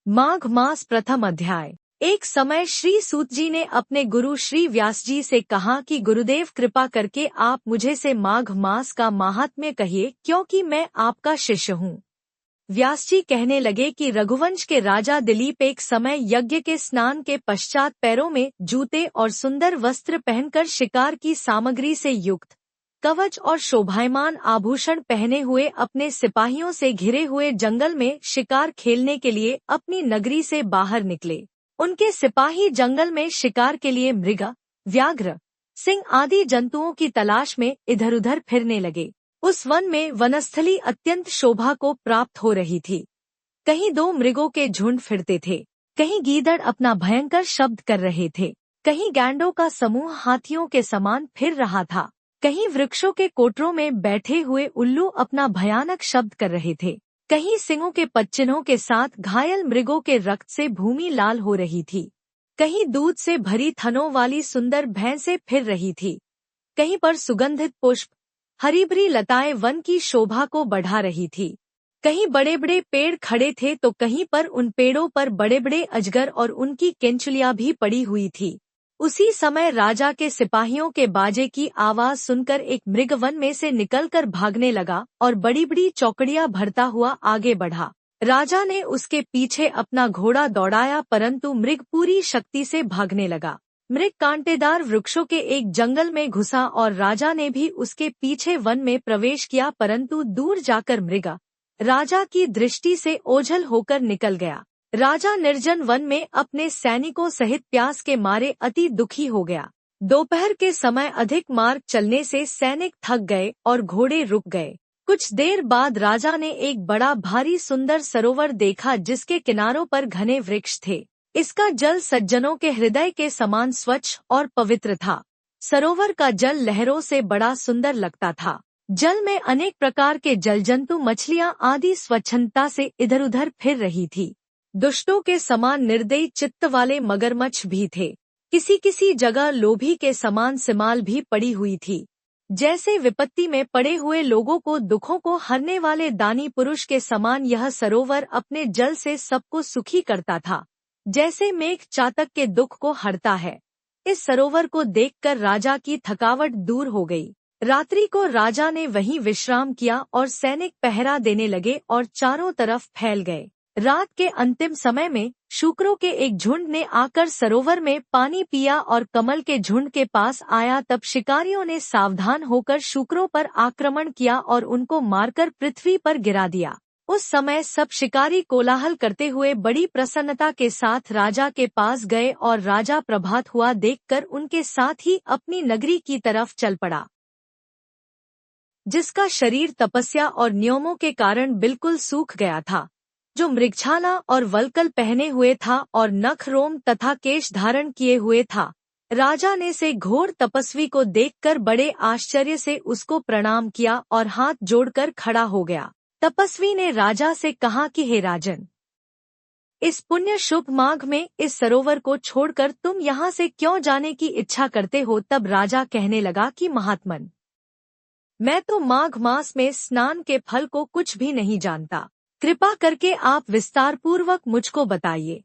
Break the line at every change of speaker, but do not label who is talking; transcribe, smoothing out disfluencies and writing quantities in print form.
माघ मास प्रथम अध्याय। एक समय श्री सूत जी ने अपने गुरु श्री व्यास जी से कहा कि गुरुदेव कृपा करके आप मुझे से माघ मास का माहात्म्य कहिए, क्योंकि मैं आपका शिष्य हूँ। व्यास जी कहने लगे कि रघुवंश के राजा दिलीप एक समय यज्ञ के स्नान के पश्चात पैरों में जूते और सुंदर वस्त्र पहनकर शिकार की सामग्री से युक्त कवच और शोभायमान आभूषण पहने हुए अपने सिपाहियों से घिरे हुए जंगल में शिकार खेलने के लिए अपनी नगरी से बाहर निकले। उनके सिपाही जंगल में शिकार के लिए मृग, व्याघ्र, सिंह आदि जंतुओं की तलाश में इधर उधर फिरने लगे। उस वन में वनस्थली अत्यंत शोभा को प्राप्त हो रही थी। कहीं दो मृगों के झुंड फिरते थे, कहीं गीदड़ अपना भयंकर शब्द कर रहे थे, कहीं गैंडों का समूह हाथियों के समान फिर रहा था, कहीं वृक्षों के कोटरों में बैठे हुए उल्लू अपना भयानक शब्द कर रहे थे, कहीं सिंहों के पच्चिनों के साथ घायल मृगों के रक्त से भूमि लाल हो रही थी, कहीं दूध से भरी थनों वाली सुंदर भैंसें फिर रही थी, कहीं पर सुगंधित पुष्प, हरी भरी लताएं वन की शोभा को बढ़ा रही थी, कहीं बड़े बड़े पेड़ खड़े थे तो कहीं पर उन पेड़ों पर बड़े बड़े अजगर और उनकी केंचुलियां भी पड़ी हुई थी। उसी समय राजा के सिपाहियों के बाजे की आवाज सुनकर एक मृग वन में से निकलकर भागने लगा और बड़ी बड़ी चौकड़ियां भरता हुआ आगे बढ़ा। राजा ने उसके पीछे अपना घोड़ा दौड़ाया, परंतु मृग पूरी शक्ति से भागने लगा। मृग कांटेदार वृक्षों के एक जंगल में घुसा और राजा ने भी उसके पीछे वन में प्रवेश किया, परंतु दूर जाकर मृग राजा की दृष्टि से ओझल होकर निकल गया। राजा निर्जन वन में अपने सैनिकों सहित प्यास के मारे अति दुखी हो गया। दोपहर के समय अधिक मार्ग चलने से सैनिक थक गए और घोड़े रुक गए। कुछ देर बाद राजा ने एक बड़ा भारी सुंदर सरोवर देखा, जिसके किनारों पर घने वृक्ष थे। इसका जल सज्जनों के हृदय के समान स्वच्छ और पवित्र था। सरोवर का जल लहरों से बड़ा सुंदर लगता था। जल में अनेक प्रकार के जलजंतु, मछलियां आदि स्वच्छंदता से इधर उधर फिर रही थी। दुष्टों के समान निर्दयी चित्त वाले मगरमच्छ भी थे। किसी किसी जगह लोभी के समान सिमाल भी पड़ी हुई थी। जैसे विपत्ति में पड़े हुए लोगों को दुखों को हरने वाले दानी पुरुष के समान यह सरोवर अपने जल से सबको सुखी करता था, जैसे मेघ चातक के दुख को हरता है। इस सरोवर को देखकर राजा की थकावट दूर हो गई। रात्रि को राजा ने वहीं विश्राम किया और सैनिक पहरा देने लगे और चारों तरफ फैल गए। रात के अंतिम समय में शूकरों के एक झुंड ने आकर सरोवर में पानी पिया और कमल के झुंड के पास आया। तब शिकारियों ने सावधान होकर शूकरों पर आक्रमण किया और उनको मारकर पृथ्वी पर गिरा दिया। उस समय सब शिकारी कोलाहल करते हुए बड़ी प्रसन्नता के साथ राजा के पास गए और राजा प्रभात हुआ देखकर उनके साथ ही अपनी नगरी की तरफ चल पड़ा, जिसका शरीर तपस्या और नियमों के कारण बिल्कुल सूख गया था, जो मृगछाला और वल्कल पहने हुए था और नख रोम तथा केश धारण किए हुए था। राजा ने से घोर तपस्वी को देखकर बड़े आश्चर्य से उसको प्रणाम किया और हाथ जोड़कर खड़ा हो गया। तपस्वी ने राजा से कहा कि हे राजन, इस पुण्य शुभ माघ में इस सरोवर को छोड़कर तुम यहाँ से क्यों जाने की इच्छा करते हो? तब राजा कहने लगा कि महात्मन, मैं तो माघ मास में स्नान के फल को कुछ भी नहीं जानता। कृपा करके आप विस्तार पूर्वक मुझको बताइए।